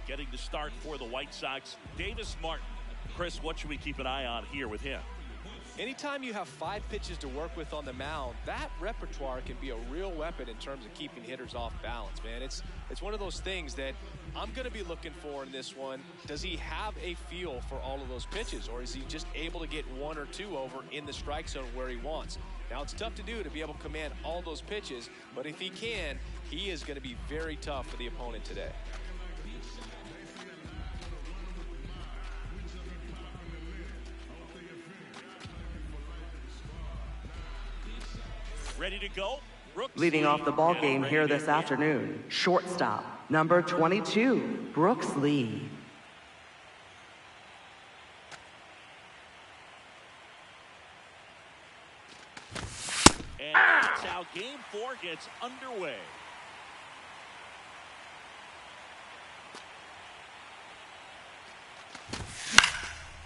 Getting the start for the White Sox, Davis Martin. Chris, what should we keep an eye on here with him? Anytime you have 5 pitches to work with on the mound, that repertoire can be a real weapon in terms of keeping hitters off balance, man. It's one of those things that I'm going to be looking for in this one. Does he have a feel for all of those pitches, or is he just able to get 1 or 2 over in the strike zone where he wants? Now, it's tough to do to be able to command all those pitches, but if he can, he is going to be very tough for the opponent today. Ready to go? Brooks Leading off the ball game here this afternoon, shortstop, number 22, Brooks Lee. And that's how Game 4 gets underway.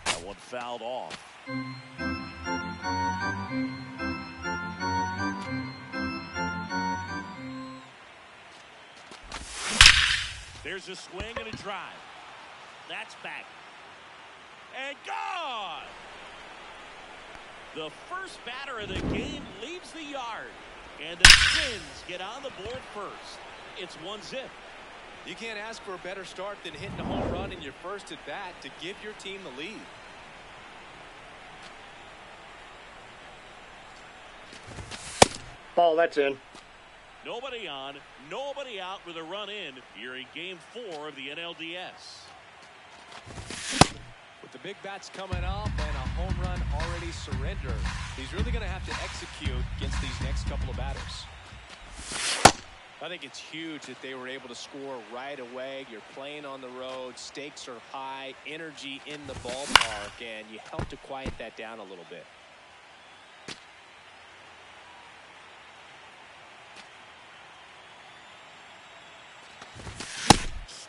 That one fouled off. There's a swing and a drive. That's back. And gone! The first batter of the game leaves the yard. And the Twins get on the board first. It's 1-0. You can't ask for a better start than hitting a home run in your first at bat to give your team the lead. Ball, that's in. Nobody on, nobody out with a run in here in Game 4 of the NLDS. With the big bats coming up and a home run already surrendered, he's really going to have to execute against these next couple of batters. I think it's huge that they were able to score right away. You're playing on the road, stakes are high, energy in the ballpark, and you help to quiet that down a little bit.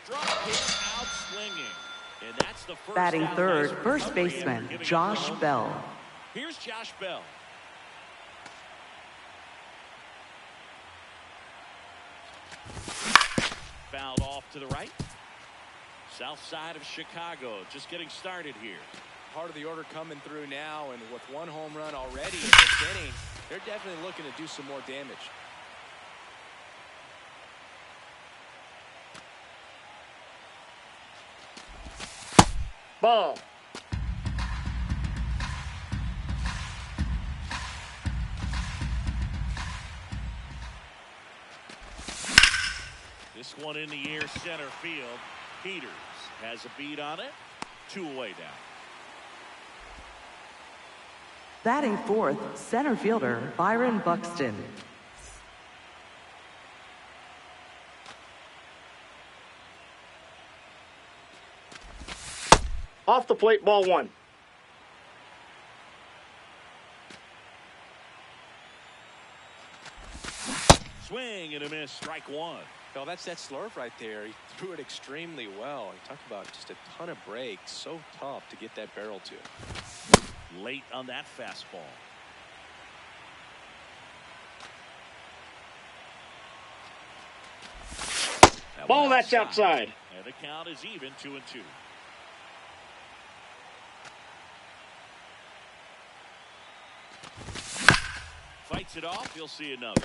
Out swinging. And that's the first Batting third, first baseman, Josh Bell. Here's Josh Bell. Fouled off to the right. South side of Chicago just getting started here. Part of the order coming through now, and with 1 home run already in this inning, they're definitely looking to do some more damage. Ball. This one in the air, center field. Peters has a beat on it. 2 away down. Batting fourth, center fielder, Byron Buxton. Off the plate, ball 1. Swing and a miss, strike 1. Well, that's that slurve right there. He threw it extremely well. He talked about just a ton of breaks. So tough to get that barrel to. Late on that fastball. Ball, that's outside. And the count is even, 2-2. Fights it off. You'll see another.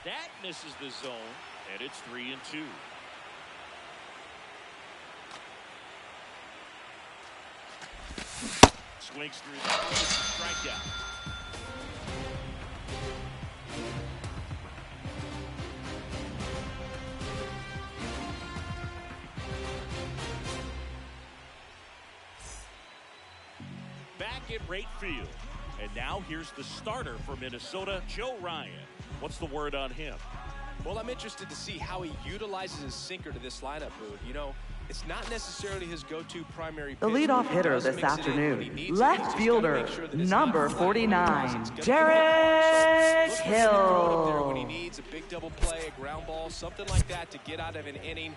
That misses the zone, and it's 3-2. swings through that one. It's a strikeout. Back at right field. And now here's the starter for Minnesota, Joe Ryan. What's the word on him? Well, I'm interested to see how he utilizes his sinker to this lineup, Boone. You know, it's not necessarily his go-to primary pitch. The leadoff hitter this afternoon, left fielder, number 49, Derek Hill. When he needs a big double play, a ground ball, something like that to get out of an inning.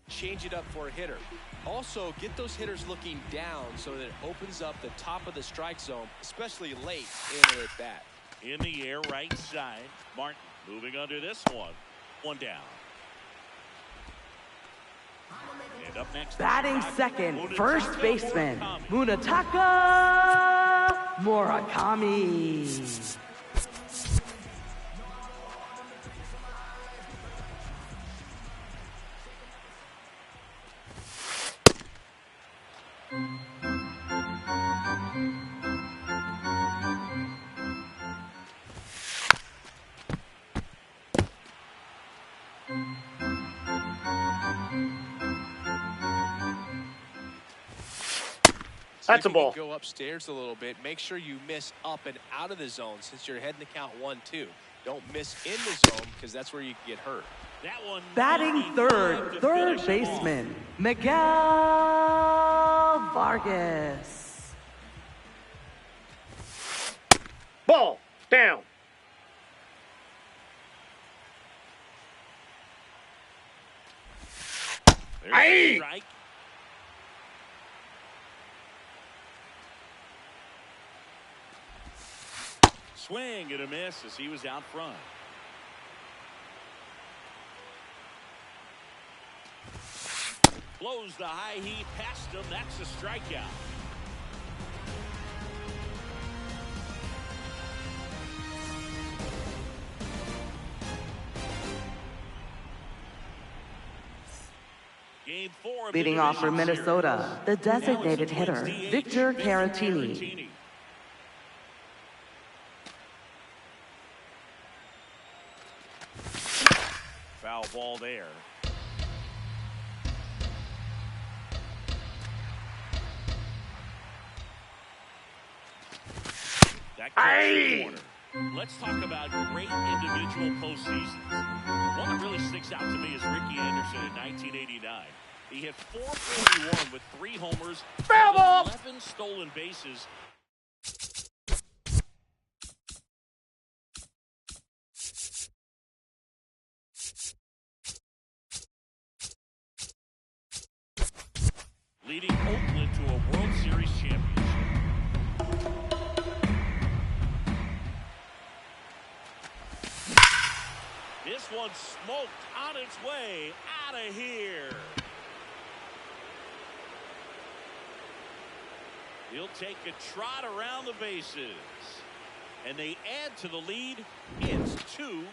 Change it up for a hitter. Also, get those hitters looking down so that it opens up the top of the strike zone, especially late in an at-bat. In the air, right side. Martin moving under this one. One down. And up next, Batting second, first baseman, Munetaka Murakami. That's a ball. Go upstairs a little bit. Make sure you miss up and out of the zone since you're heading to count 1-2. Don't miss in the zone because that's where you can get hurt. That one Batting third baseman, Miguel Vargas. Ball. Down. There's a strike. Swing and a miss as he was out front. Blows the high heat past him. That's a strikeout. Game 4 of the Leading off for division Minnesota, the series. designated Now hitter, it's the DH, Victor Caratini. Caratini. Foul ball there. That cuts the corner. Let's talk about great individual postseasons. One that really sticks out to me is Ricky Anderson in 1989. He hit .441 with 3 homers, Foul ball! 11 stolen bases. Leading Oakland to a World Series championship. This one smoked on its way out of here. He'll take a trot around the bases. And they add to the lead. It's 2-0.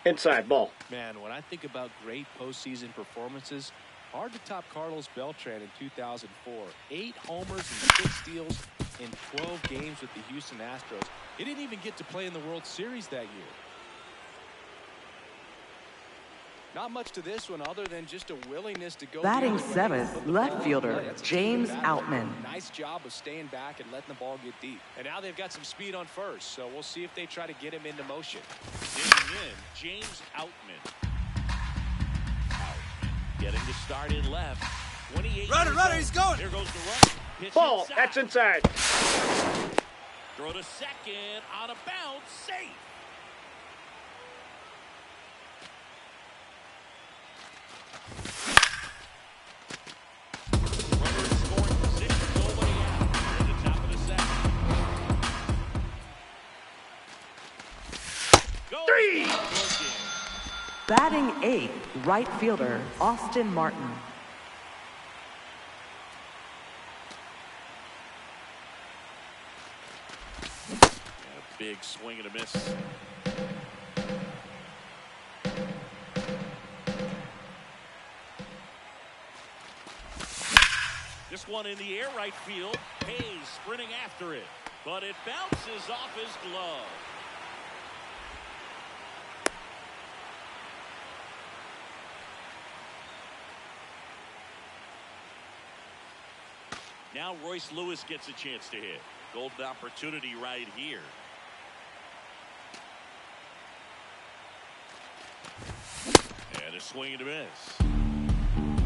Inside ball. Man, when I think about great postseason performances, hard to top Carlos Beltran in 2004. 8 homers and 6 steals in 12 games with the Houston Astros. He didn't even get to play in the World Series that year. Not much to this one other than just a willingness to go. Batting the other way. seventh, Put the left ball in fielder, play. That's a James team battle. Outman. Nice job of staying back and letting the ball get deep. And now they've got some speed on first, so we'll see if they try to get him into motion. Digging in, James Outman. Getting to start in left. 28 Runner, he's going. There goes the run. Pitch Ball. inside. That's inside. Throw to second on a bounce. Safe. Runner in scoring position. Nobody out. Near the top of the second. Batting 8th, right fielder, Austin Martin. And a big swing and a miss. This one in the air, right field. Hayes sprinting after it, but it bounces off his glove. Now Royce Lewis gets a chance to hit. Golden opportunity right here. And a swing and a miss.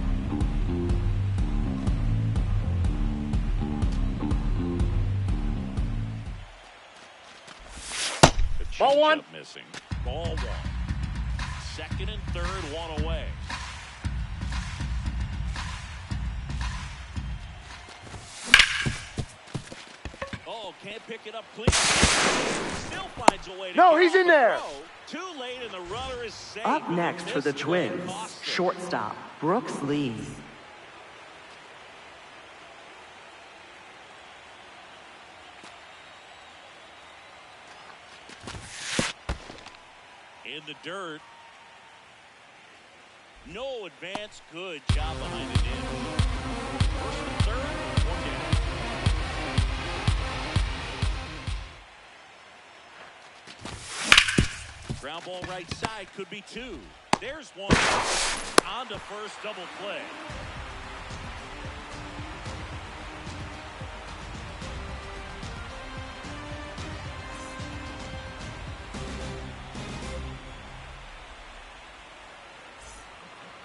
Ball one. Missing. Ball one. Second and third, one away. Oh, can't pick it up clean. Still finds a way to No, he's in there. Too late, and the runner is safe. Up next for the Twins, shortstop, Brooks Lee. In the dirt. No advance. Good job behind the dish. First and third, one down. Ground ball right side, could be two. There's one. On to first, double play.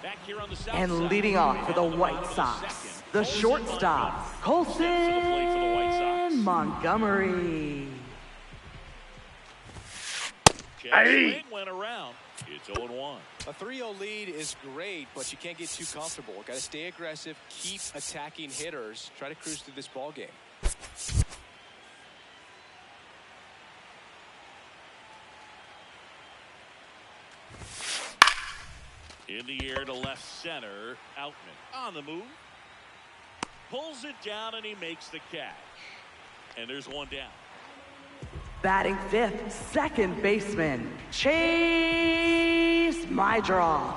Back here on the south And side. leading off for the And White bottom of the Sox, second. the shortstop, Colson Montgomery. Check Aye. swing went around. It's 0-1. A 3-0 lead is great, but you can't get too comfortable. Got to stay aggressive, keep attacking hitters, try to cruise through this ball game. In the air to left center. Outman on the move. Pulls it down and he makes the catch. And there's one down. Batting 5th, second baseman, Chase Mydroff.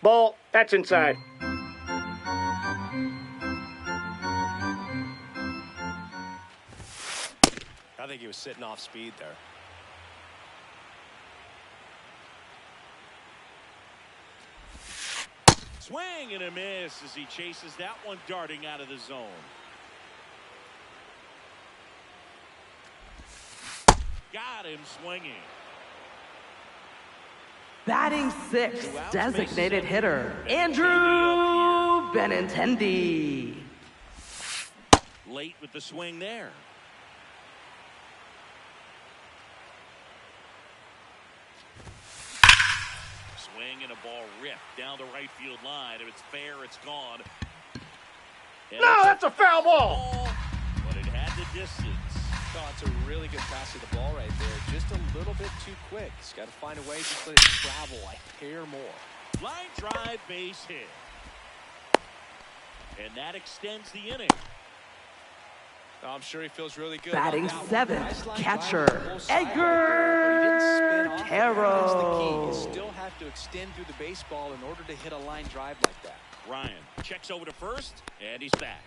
Ball. That's inside. I think he was sitting off speed there. Swing and a miss as he chases that one darting out of the zone. Got him swinging. Batting 6th, designated hitter, Andrew Benintendi. Late with the swing there. Swing and a ball ripped down the right field line. If it's fair, it's gone. And No, it's that's a foul ball. but it had the distance. Oh, it's a really good pass of the ball right there. Just a little bit too quick. He's got to find a way to let it travel a hair more. Line drive, base hit. And that extends the inning. Oh, I'm sure he feels really good. Batting about that one. 7th, Nice line catcher, drive to the whole side Edgar but he didn't spin off. That's the key. Quero. You still have to extend through the baseball in order to hit a line drive like that. Ryan checks over to first, and he's back.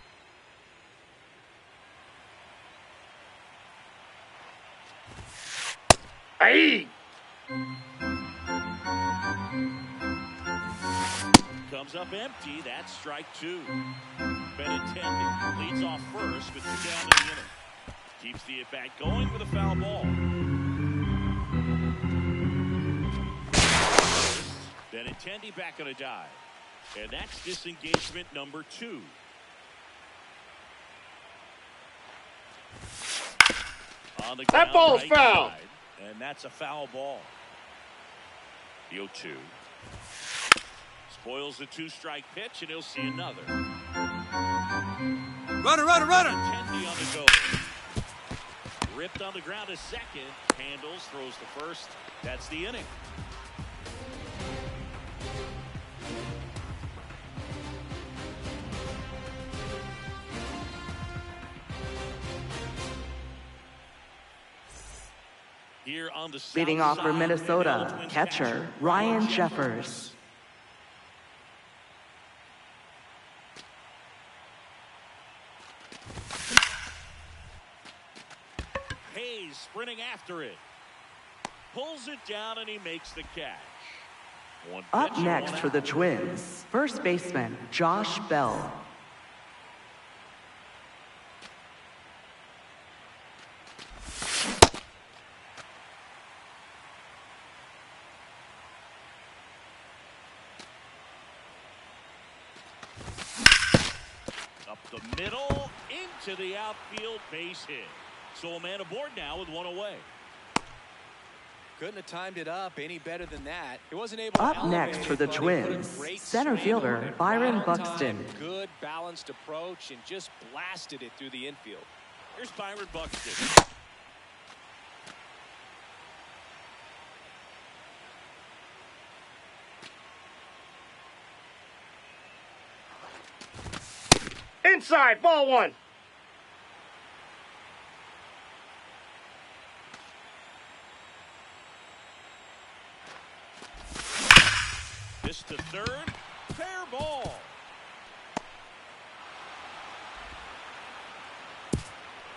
Aye. Comes up empty. That's strike two. Benintendi leads off first with 2 down in the inning. Keeps the at-bat going with a foul ball. Benintendi back on a dive. And that's disengagement number 2. On the That ground, ball's right foul. side, and that's a foul ball. The 0-2. Spoils the 2-strike pitch, and he'll see another. Runner, runner, runner. Benintendi on the go. Ripped on the ground to second. Handles, throws the first. That's the inning. Here on the Leading south off for side, Minnesota, the Twins catcher Ryan Jeffers. Hayes sprinting after it. Pulls it down and he makes the catch. One Up pitch, next one for the out. Twins, first baseman Josh Bell. Up the middle, into the outfield, base hit. So a man aboard now with one away. Couldn't have timed it up any better than that. He wasn't able to Up elevate next for the it, but he put a Twins, great center swing fielder on it Byron right on Buxton. time. Good balanced approach and just blasted it through the infield. Here's Byron Buxton. Inside, ball one. This to third. Fair ball.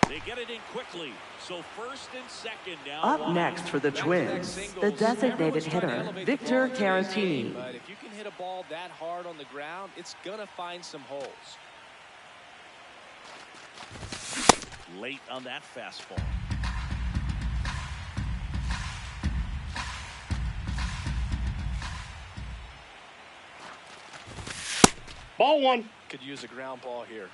They get it in quickly. So first and second now. Up one next out. for the Twins, the designated hitter Victor Caratini. But if you can hit a ball that hard on the ground, it's gonna find some holes. Late on that fastball. Ball one. Could use a ground ball here.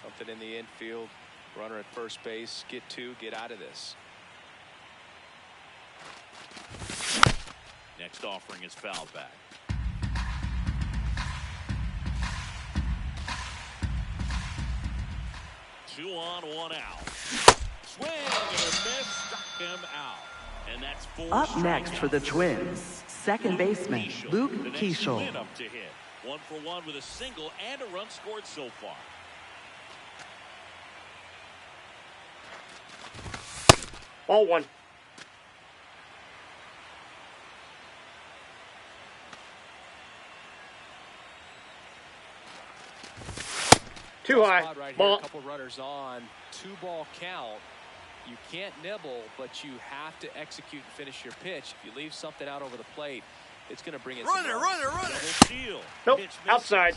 Something in the infield. Runner at first base. Get two. Get out of this. Next offering is foul back. Two on, one out. Swing and a miss, struck him out. And that's four Up next for the strikeouts. Twins, second baseman Keishel, Luke the next Keishel. win up to hit. 1 for 1 with a single and a run scored so far. Ball one. Too high. Spot right here, Ball. a couple runners on. 2-ball count. You can't nibble, but you have to execute and finish your pitch. If you leave something out over the plate, it's going to bring in some runs. Double steal. Nope. Pitch misses. Outside.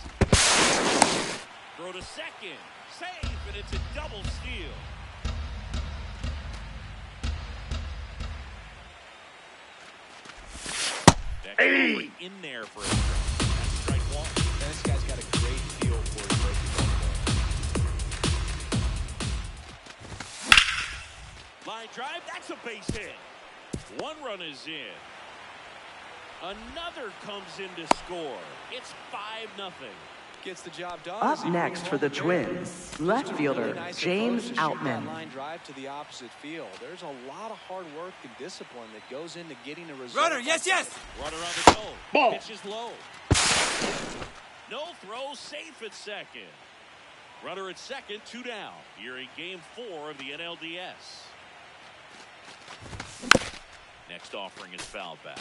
Throw to second. Safe, and it's a double steal. That Hey! going in there for a strike. That's strike one. And this guy's got a great feel for his breaking ball. Line drive, that's a base hit. One run is in. Another comes in to score. It's 5-0. Gets the job done. Up as he next moves for the home there. Twins, left Just a fielder really nice James approach to shoot that Outman. line drive to the opposite field. There's a lot of hard work and discipline that goes into getting a result. Runner, yes, yes. Runner on the go. Ball. Pitch is low. No throw, safe at second. Runner at second, 2 down. Here in game 4 of the NLDS. Next offering is foul back.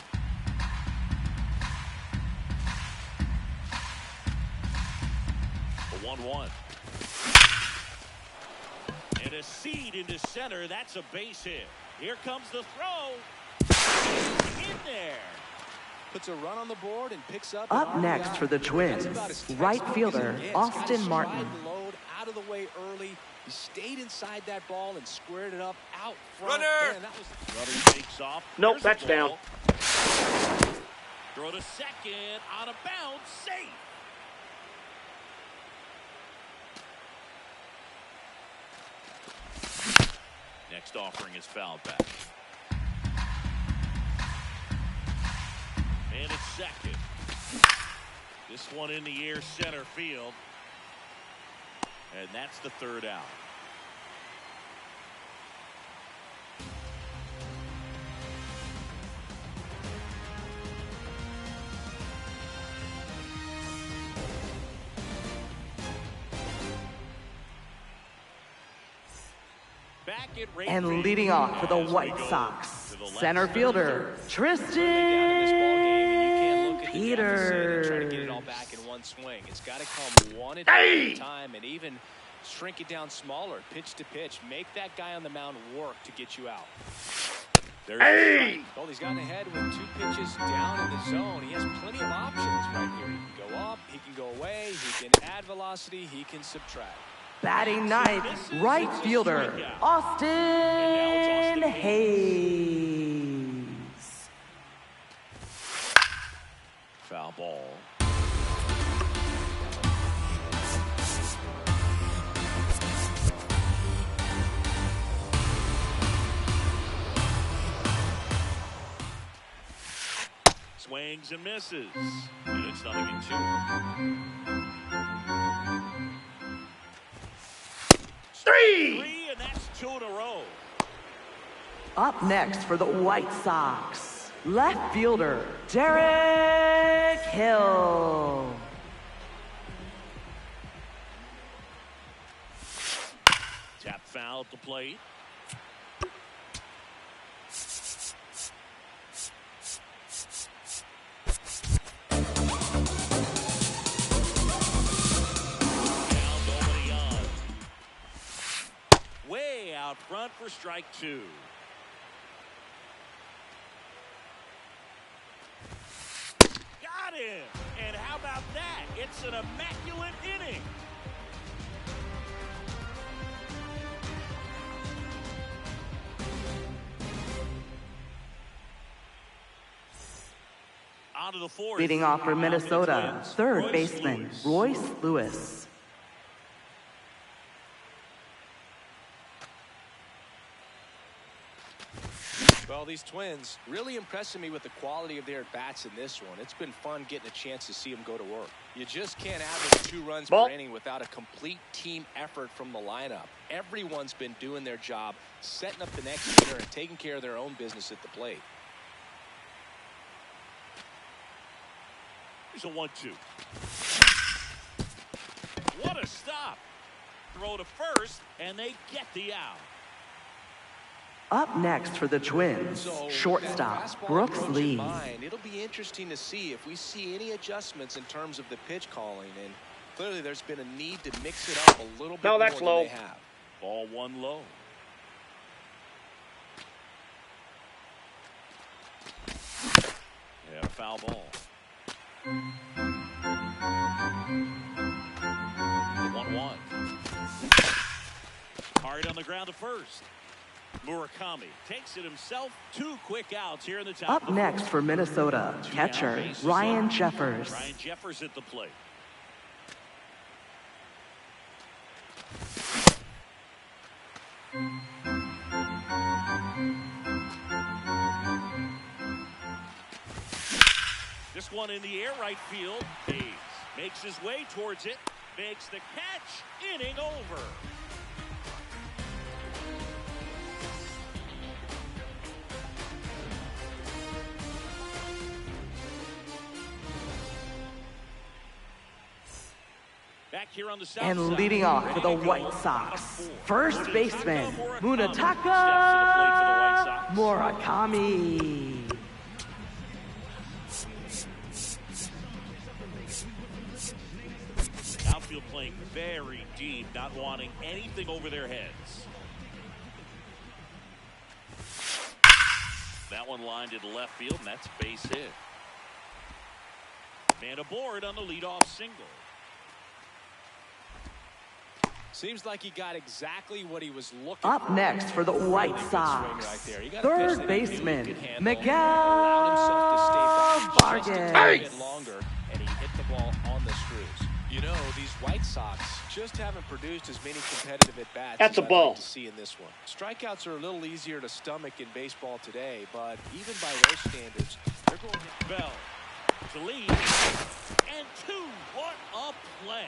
A 1-1. And a seed into center. That's a base hit. Here comes the throw. In there. Puts a run on the board and picks up. Up an next RBI. for the Twins, That's about as right textbook fielder as it gets. Austin Got his Martin. stride and load out of the way early. He stayed inside that ball and squared it up out front. Runner! Man, that was Runner takes off. Nope, There's that's the down. ball. Throw to second. On a bounce. Safe. Next offering is foul back. And it's second. This one in the air center field. And that's the 3rd out. back at rate And three. leading off for the As we White go Sox, to the left center center fielder, field. Down in this ball game, and you can't look at the Peters. deficit and try to get it all back in one swing. It's got to come one at a time, and even shrink it down smaller, pitch to pitch. Make that guy on the mound work to get you out. There's the strike. Well, he's gotten ahead with 2 pitches down in the zone. He has plenty of options right here. He can go up, he can go away, he can add velocity, he can subtract. batting ninth, right fielder, Austin Hayes. Foul ball. Swings and misses. And it's 0-2. Three, and that's 2 in a row. Up next for the White Sox, left fielder, Derek Hill. Tap foul at the plate. Now nobody on. Way out front for strike 2. Got him! And how about that? It's an immaculate inning. On to the fourth. Leading off for Out to the Minnesota, Twins, third Royce baseman, Lewis. Royce Lewis. Well, these Twins really impressing me with the quality of their at-bats in this one. It's been fun getting a chance to see them go to work. You just can't average 2 runs Ball. per inning without a complete team effort from the lineup. Everyone's been doing their job, setting up the next hitter and taking care of their own business at the plate. Here's a 1-2. What a stop. Throw to first, and they get the out. Up next for the Twins, So, with that shortstop, fastball Brooks approach in Lee. mind, it'll be interesting to see if we see any adjustments in terms of the pitch calling. And clearly there's been a need to mix it up a little bit No, more that's than low. they have. Ball 1 low. Yeah, foul ball. The 1-1. Hard on the ground to first. Murakami takes it himself. 2 quick outs here in the top. Up of the next fourth. for Minnesota, Two catcher, down, bases Ryan loaded. Jeffers. Ryan Jeffers at the plate. This one in the air, right field. Hayes makes his way towards it. Makes the catch. Inning over. Back here on the south And side. leading off for the Ready to go. White Sox, first baseman, Murakami steps to the plate for the White Sox. Murakami. Outfield playing very deep, not wanting anything over their heads. That one lined to left field, and that's a base hit. Man aboard on the leadoff single. Seems like he got exactly what he was looking Up for. next for the White Really good Sox, swing right there. He got a pitch third that he knew he baseman, could handle, Miguel allowed himself to stay back just a tiny Vargas. bit longer, and he hit the ball on the screws. You know, these White Sox just haven't produced as many competitive at-bats That's as a I'd ball. like to see in this one. Strikeouts are a little easier to stomach in baseball today, but even by those standards, they're going to Bell to lead. And 2. What a play.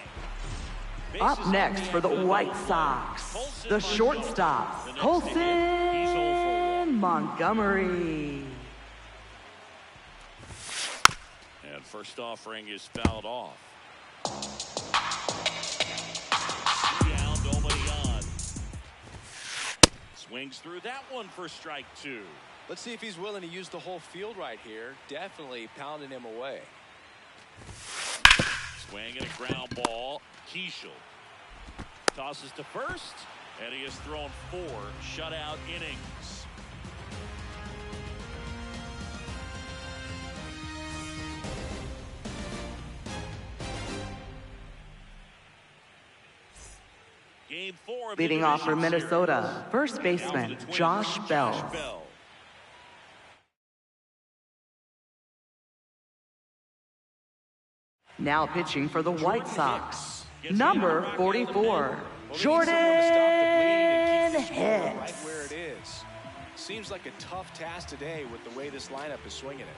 Up Bases next empty for the after the White double play. Sox, Colson the Montgomery. shortstop, The next to hit, he's 0 for 1. Colson Montgomery. And first offering is fouled off. Down, nobody on. Swings through that one for strike 2. Let's see if he's willing to use the whole field right here. Definitely pounding him away. Swing and a ground ball. Keishel tosses to first, and he has thrown 4 shutout innings. Game 4 of the Leading off for division Minnesota, series. first baseman Now for the Twins, Josh Bell. Now pitching for the White Sox, number 44, Jordan Hicks. Right where it is. Seems like a tough task today with the way this lineup is swinging it.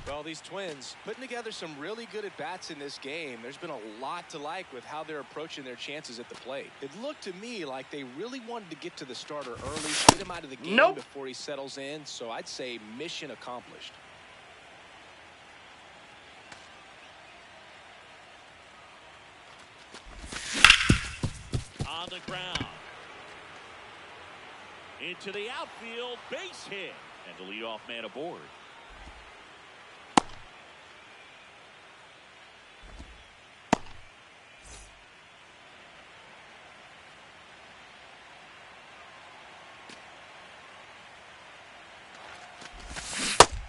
Well, these Twins putting together some really good at-bats in this game. There's been a lot to like with how they're approaching their chances at the plate. It looked to me like they really wanted to get to the starter early, get him out of the game before he settles in. So I'd say mission accomplished. On the ground. Into the outfield, base hit. And the leadoff man aboard.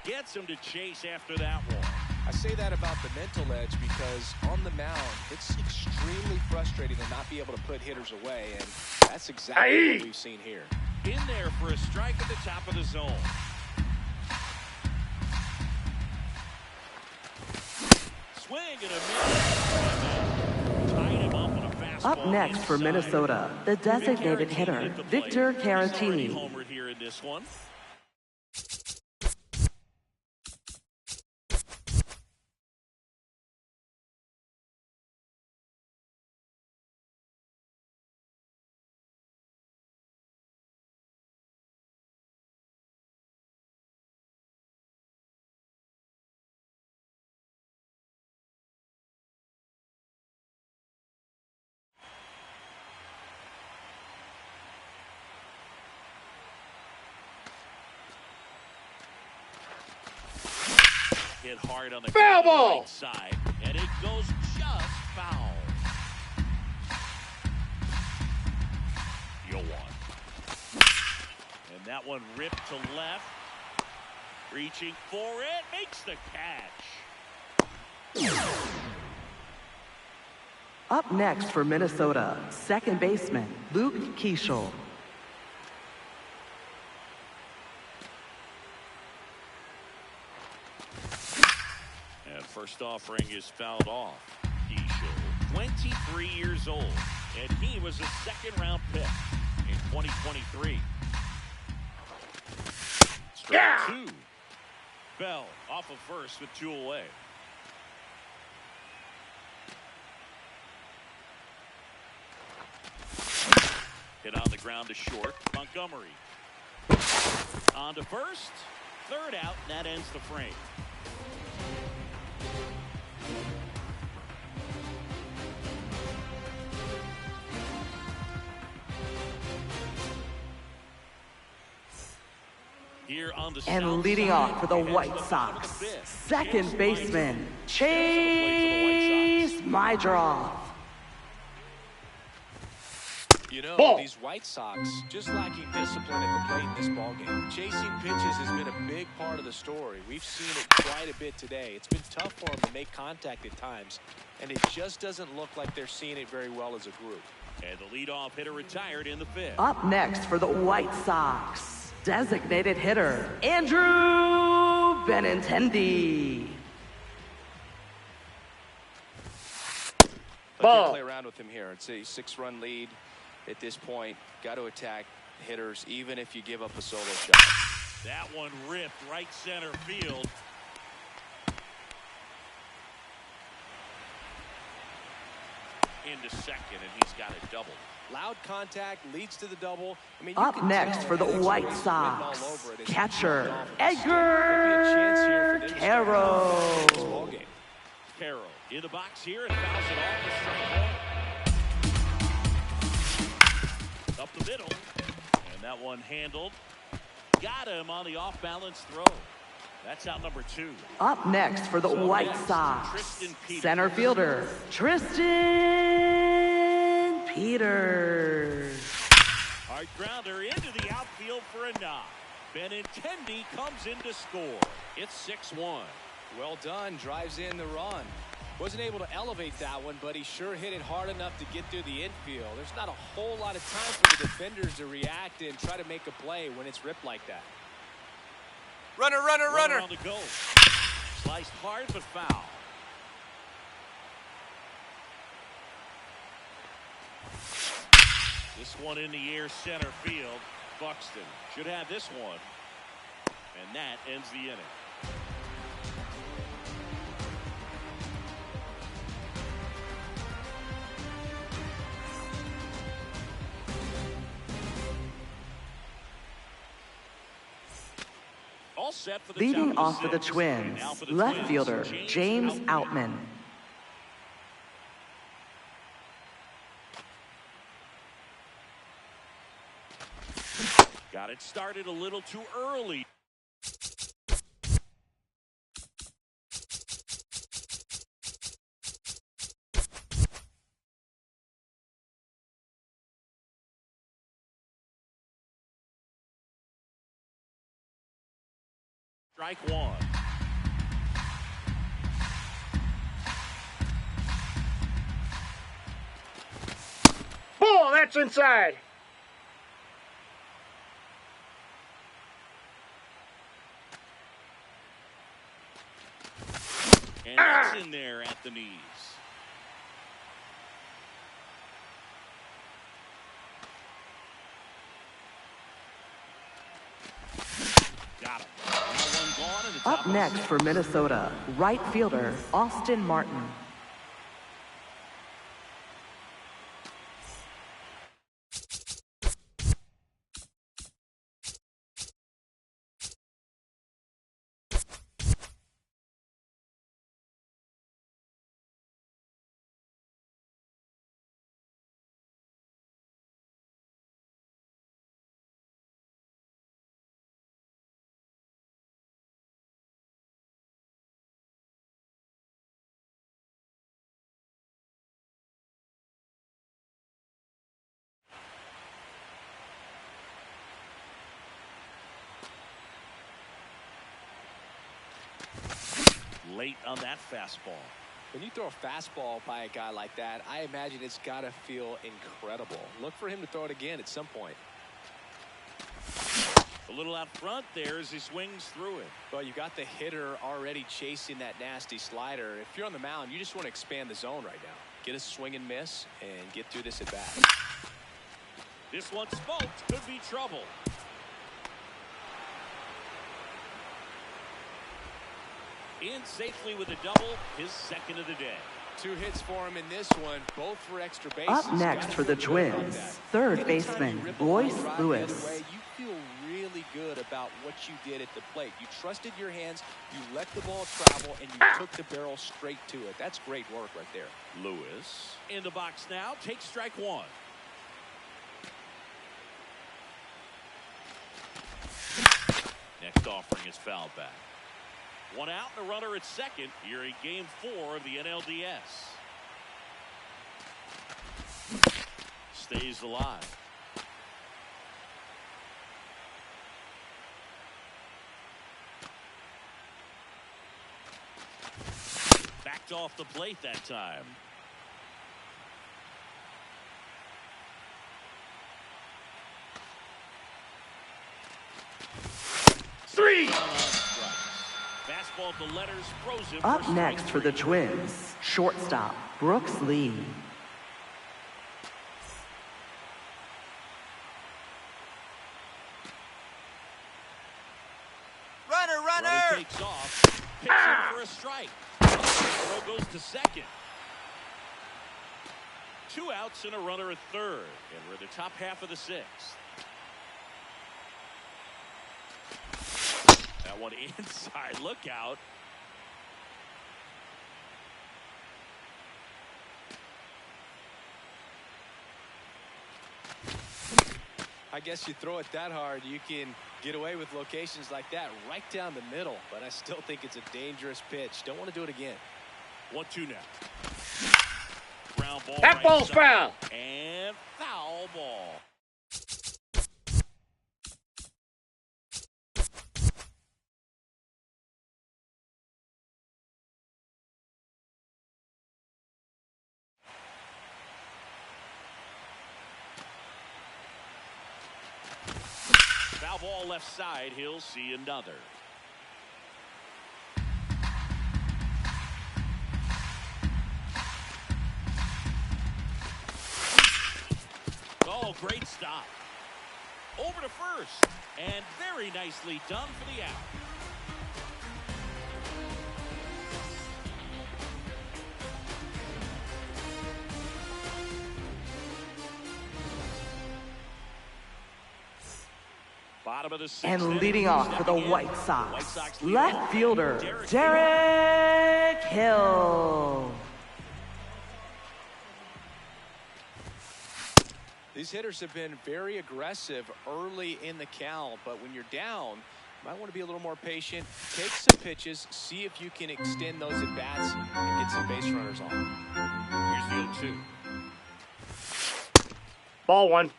Gets him to chase after that one. I say that about the mental edge because on the mound, it's extremely frustrating to not be able to put hitters away, and that's exactly what we've seen here. In there for a strike at the top of the zone. Swing and a miss. Tied him up on a fastball. Up next for inside. Minnesota, the designated Caratini hitter, at the plate. Victor He's already Caratini. homered here in this one. Hit hard on the Foul ground on the ball. right side, and it goes just foul. Yoan. And that one ripped to left. Reaching for it, makes the catch. Up next for Minnesota, second baseman Luke Keishel. And first offering is fouled off. Keishel, 23 years old, and he was a second-round pick in 2023. Strike 2. Bell off of first with 2 away. Hit on the ground to short. Montgomery. On to first. Third out, and that ends the frame. Here on the And leading off for the White Sox, second baseman Chase Mydroff. You know, Ball. these White Sox just lacking discipline at the plate in this ballgame. Chasing pitches has been a big part of the story. We've seen it quite a bit today. It's been tough for them to make contact at times, and it just doesn't look like they're seeing it very well as a group. And the leadoff hitter retired in the 5th. Up next for the White Sox, designated hitter Andrew Benintendi. But play around with him here. It's a 6-run lead at this point. Got to attack hitters even if you give up a solo shot. That one ripped right center field. Into second, and he's got it doubled. Loud contact leads to the double. I mean, Up next for the White Sox, catcher Edgar Quero. Carroll in the box here and fouls it off for strike 1. Up the middle. And that one handled. Got him on the off-balance throw. That's out number 2. Up next for the White Sox, center fielder, Tristan Peters. Hard grounder into the outfield for a knock. Benintendi comes in to score. It's 6-1. Well done, drives in the run. Wasn't able to elevate that one, but he sure hit it hard enough to get through the infield. There's not a whole lot of time for the defenders to react and try to make a play when it's ripped like that. Runner on the go. Sliced hard but foul. This one in the air, center field. Buxton should have this one. And that ends the inning. All set for the Leading top off for the six. Twins, Now for the left Twins, fielder James Outman. Got it started a little too early. Strike one. Ball, that's inside. And that's in there at the knees. Got him. Now one gone in the top Up of the next sixth. for Minnesota, right fielder Austin Martin. Late on that fastball. When you throw a fastball by a guy like that, I imagine it's got to feel incredible. Look for him to throw it again at some point. A little out front there as he swings through it. Well, you got the hitter already chasing that nasty slider. If you're on the mound, you just want to expand the zone right now. Get a swing and miss and get through this at bat. This one smoked. Could be trouble. In safely with a double, his second of the day. 2 hits for him in this one, both for extra bases. Up next Gotta for the feel good about Twins, that. third Anytime you baseman rip a line Boyce drive the other Lewis. way, you feel really good about what you did at the plate. You trusted your hands, you let the ball travel, and you took the barrel straight to it. That's great work right there. Lewis in the box now. Takes strike one. Next offering is fouled back. One out and a runner at second here in game 4 of the NLDS. Stays alive. Backed off the plate that time. Three. Fastball to letters, throws him Up for next strike for the 3. Twins, shortstop Brooks Lee. Runner takes off, picks him for a strike. Throw goes to second. 2 outs and a runner at third, and we're in the top half of the 6th. That one inside, look out. I guess you throw it that hard, you can get away with locations like that right down the middle. But I still think it's a dangerous pitch. Don't want to do it again. 1-2 now. Ground ball. That right ball's side. foul. And foul ball. Foul ball left side. He'll see another. Oh, great stop. Over to first. And very nicely done for the out. Bottom of the sixth. And leading off for the Stepping in, White Sox, lead left off. fielder Derek Hill. These hitters have been very aggressive early in the count, but when you're down, you might want to be a little more patient. Take some pitches, see if you can extend those at bats and get some base runners on. Here's the 0-2. Ball one.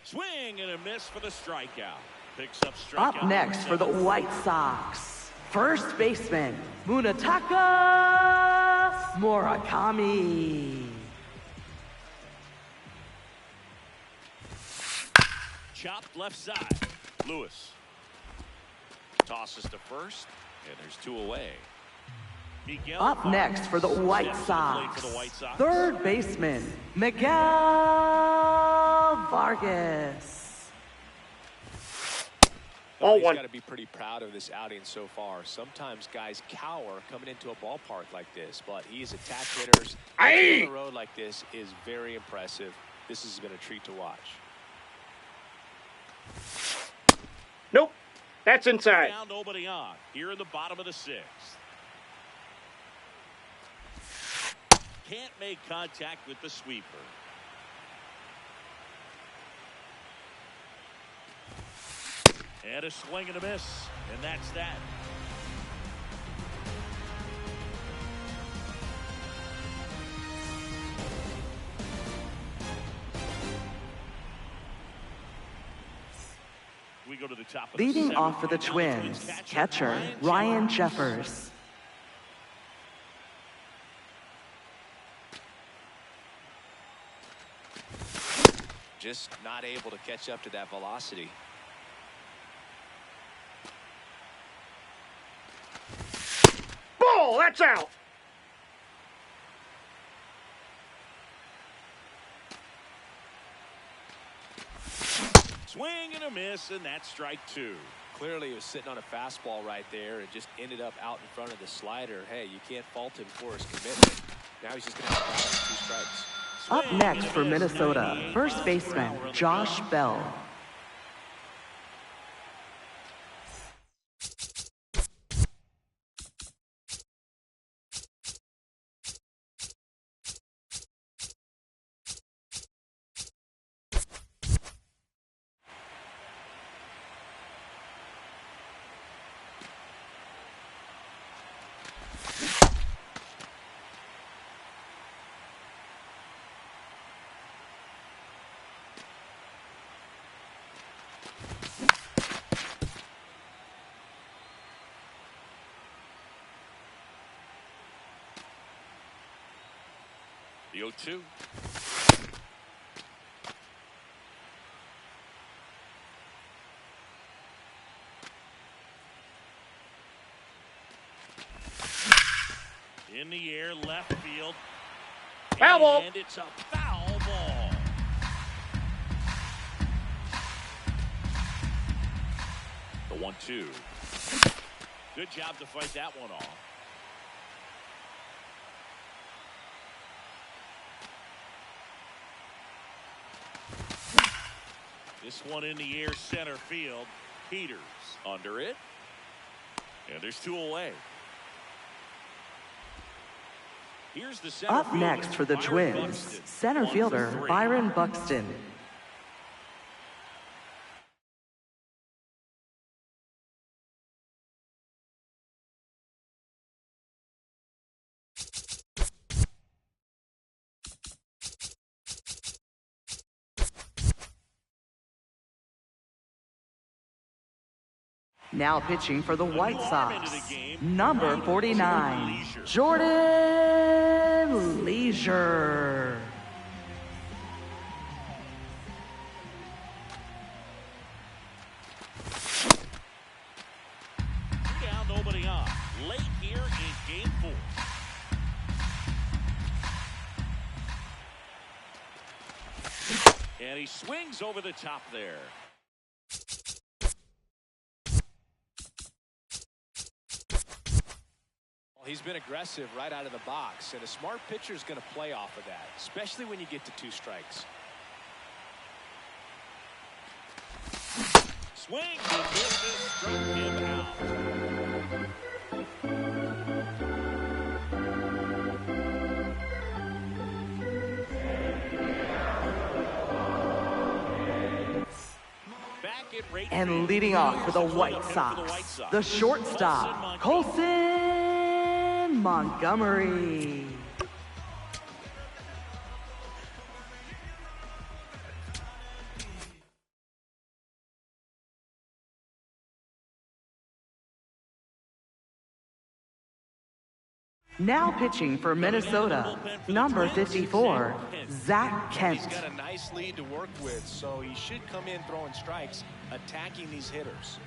Swing and a miss for the strikeout. Picks up strikeout. Up next for the White Sox, first baseman Munetaka Murakami. Chopped left side. Lewis tosses to first, and there's 2 away. Miguel Up Vargas next for the White steps to the plate Sox, for the White Sox. third baseman Miguel Vargas. Ball He's one. got to be pretty proud of this outing so far. Sometimes guys cower coming into a ballpark like this, but he's attacked hitters. Aye. On the road like this is very impressive. This has been a treat to watch. Nope. That's inside. Now nobody on. Here in the bottom of the 6th. Can't make contact with the sweeper. And a swing and a miss. And that's that. We go to the top of the Leading 7th. off for the Now the Twins, catcher Ryan Jeffers. Just not able to catch up to that velocity. Ball. That's out. Swing and a miss, and that's strike 2. Clearly he was sitting on a fastball right there and just ended up out in front of the slider. Hey, you can't fault him for his commitment. Now he's just going to have 2 strikes. Up next for Minnesota, first baseman Josh Bell. The 0-2. In the air, left field. Foul ball. And it's a foul ball. The 1-2. Good job to fight that one off. This one in the air, center field. Peters under it. And there's 2 away. Here's the center Up fielder, next for the Byron Twins, Buxton. center 1 for fielder 3. Byron Buxton. Now pitching for the White Sox, number 49, Jordan Leisure. Down, nobody on. Late here in game 4. And he swings over the top there. He's been aggressive right out of the box, and a smart pitcher is going to play off of that, especially when you get to 2 strikes. Swing and misses, struck him out. Back at rate And leading off for the White Sox, the shortstop, Colson Montgomery. Now pitching for Minnesota, number 54, Zach Kent. He's got a nice lead to work with, so he should come in throwing strikes, attacking these hitters.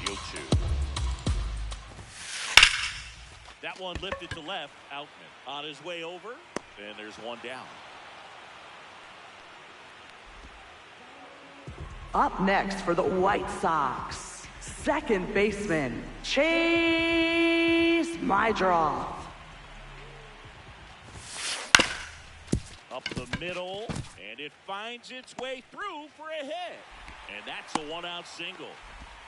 Field 2. That one lifted to left. Outman on his way over, and there's one down. Up next for the White Sox, second baseman, Chase Mydroff. Up the middle, and it finds its way through for a hit. And that's a 1-out single.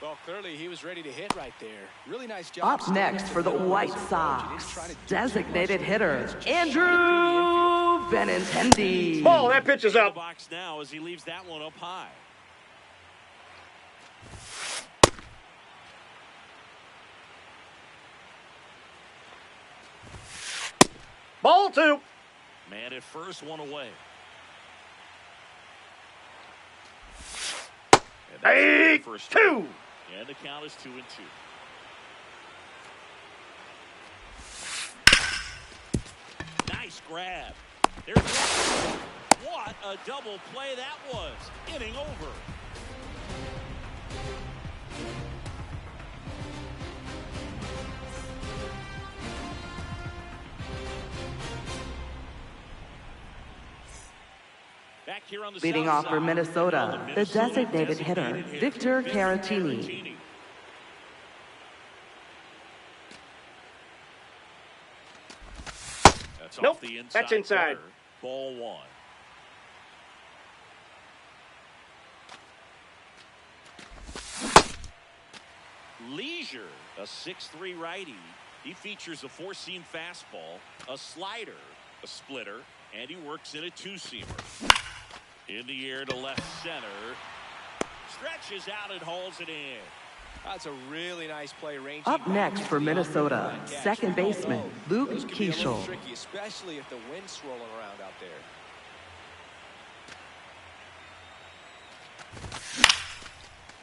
Well, clearly he was ready to hit right there. Really nice job. Up next for the White Sox, designated hitter, Andrew Benintendi. Ball, that pitch is The up. box now as he leaves that one up high. Ball 2. Man at first, one away. And that's Hey, the first 2. And the count is 2-2. Nice grab. There's one. What a double play that was. Inning over. Back here on the Leading south off for side, Minnesota, the designated hitter, Victor Caratini. Caratini. That's Nope, off the inside. that's inside. Corner. Ball 1. Leisure, a 6'3" righty. He features a 4-seam fastball, a slider, a splitter, and he works in a 2-seamer. In the air to left center. Stretches out and hauls it in. That's a really nice play, ranging Up back next into for the Minnesota, outfield for that catch. second baseman, Luke Those could be a little Keeschel. tricky, especially if the wind's swirling around out there.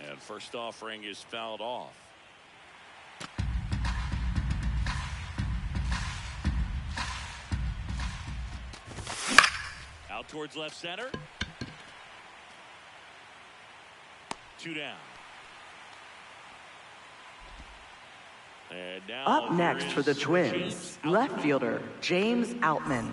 And first offering is fouled off. Out towards left center. 2 down. And now Up there next for the is Twins, James left Outman. fielder, James Outman.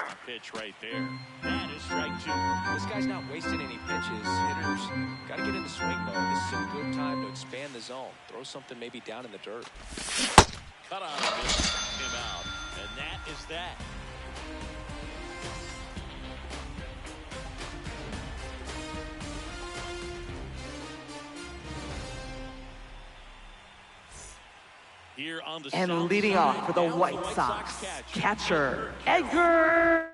nasty pitch right there. That is strike 2. This guy's not wasting any pitches. Hitters got to get into swing mode. This is a good time to expand the zone. Throw something maybe down in the dirt. Cut on and miss him out. And that is that. Here on the And leading off for the White Sox, catcher Edgar.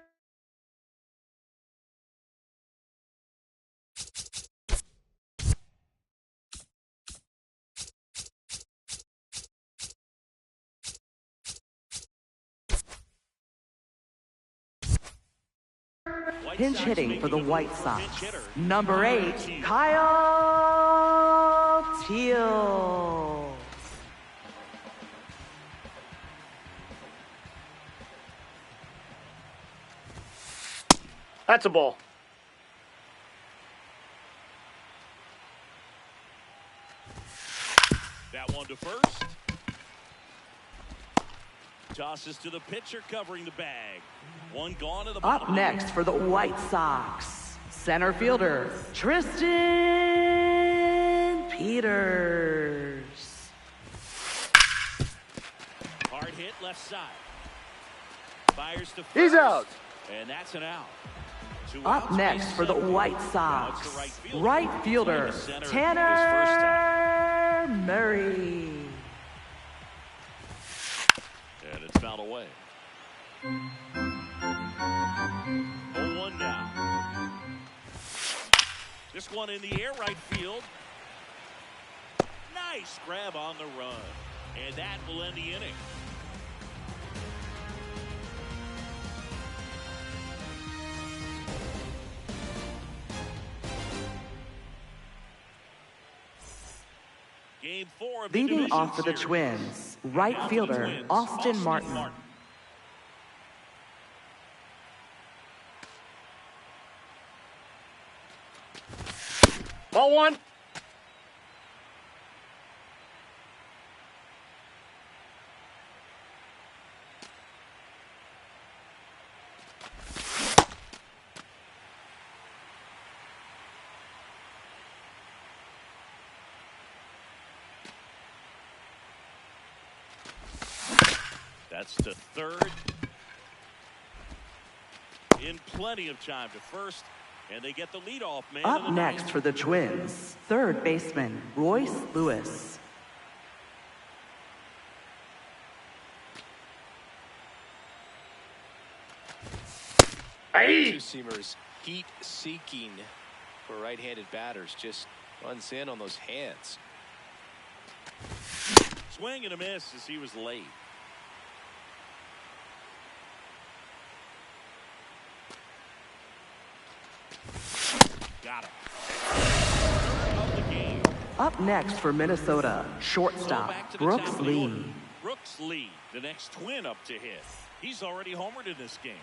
Pinch hitting for the White Sox, number 8, Kyle Teel. That's a ball. That one to first. Tosses to the pitcher covering the bag. One gone to the bottom. Up next for the White Sox, center fielder Tristan Peters. Hard hit left side. Fires to first. He's out. And that's an out. Up next for the White Sox, right fielder Tanner Murray. And it's fouled away. 0-1 now. This one in the air, right field. Nice grab on the run. And that will end the inning. Game 4 of the Leading division off for the series. Twins, right fielder Austin Martin. Ball 1. That's to third. In plenty of time to first. And they get the leadoff man. Up next for the Twins, third baseman Royce Lewis. Hey. Two-seamers heat-seeking for right-handed batters. Just runs in on those hands. Swing and a miss as he was late. Got him. Third of the game. Up next for Minnesota, shortstop Back to the Brooks top of the order. Lee. Brooks Lee, the next Twin up to hit. He's already homered in this game.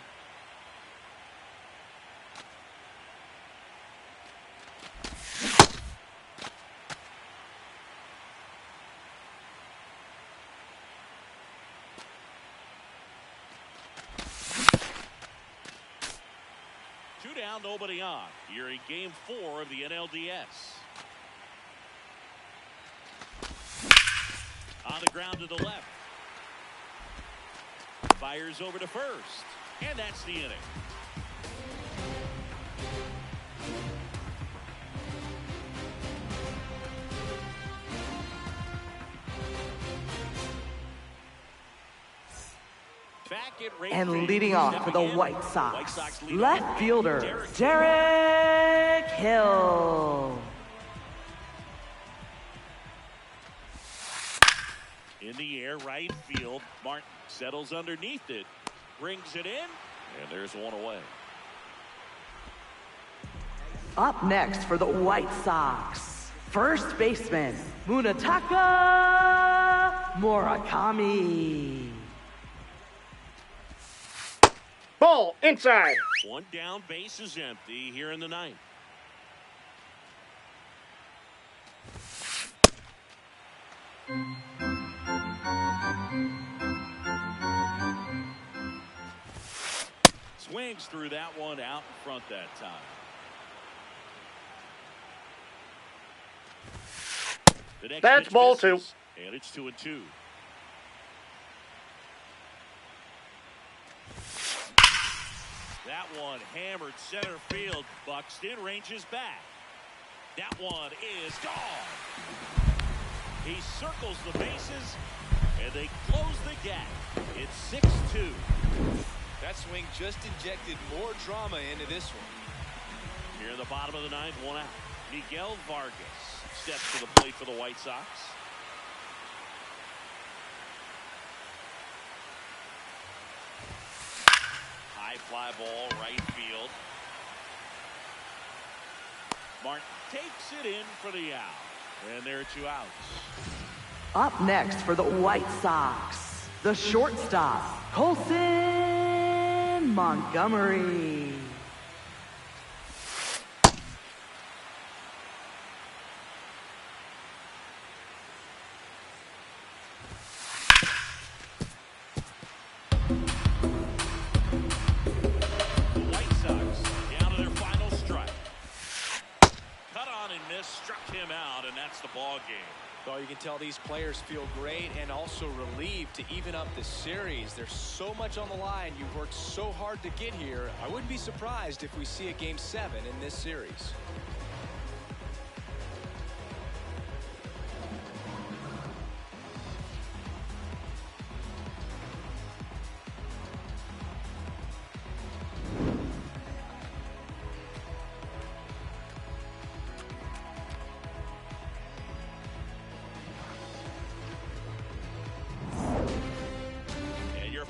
Two down, nobody on. Here in game 4 of the NLDS. On the ground to the left. Fires over to first. And that's the inning. Back at rate And base, leading off for the stepping in, White Sox, lead left off, fielder Derek Hill. In the air, right field. Martin settles underneath it. Brings it in. And there's one away. Up next for the White Sox, first baseman Munetaka Murakami. Ball inside. One down, base is empty here in the ninth. Swings through that one out in front that time. The next That's ball 2. And it's 2-2. That one hammered center field. Buxton ranges back. That one is gone. He circles the bases, and they close the gap. It's 6-2. That swing just injected more drama into this one. Here in the bottom of the ninth, 1 out. Miguel Vargas steps to the plate for the White Sox. High fly ball, right field. Martin takes it in for the out. And there are 2 outs. Up next for the White Sox, the shortstop, Colson Montgomery. Well, you can tell these players feel great and also relieved to even up the series. There's so much on the line. You've worked so hard to get here. I wouldn't be surprised if we see a Game 7 in this series.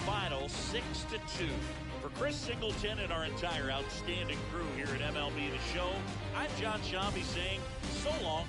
Final 6-2. For Chris Singleton and our entire outstanding crew here at MLB The Show, I'm John Sciambi saying so long.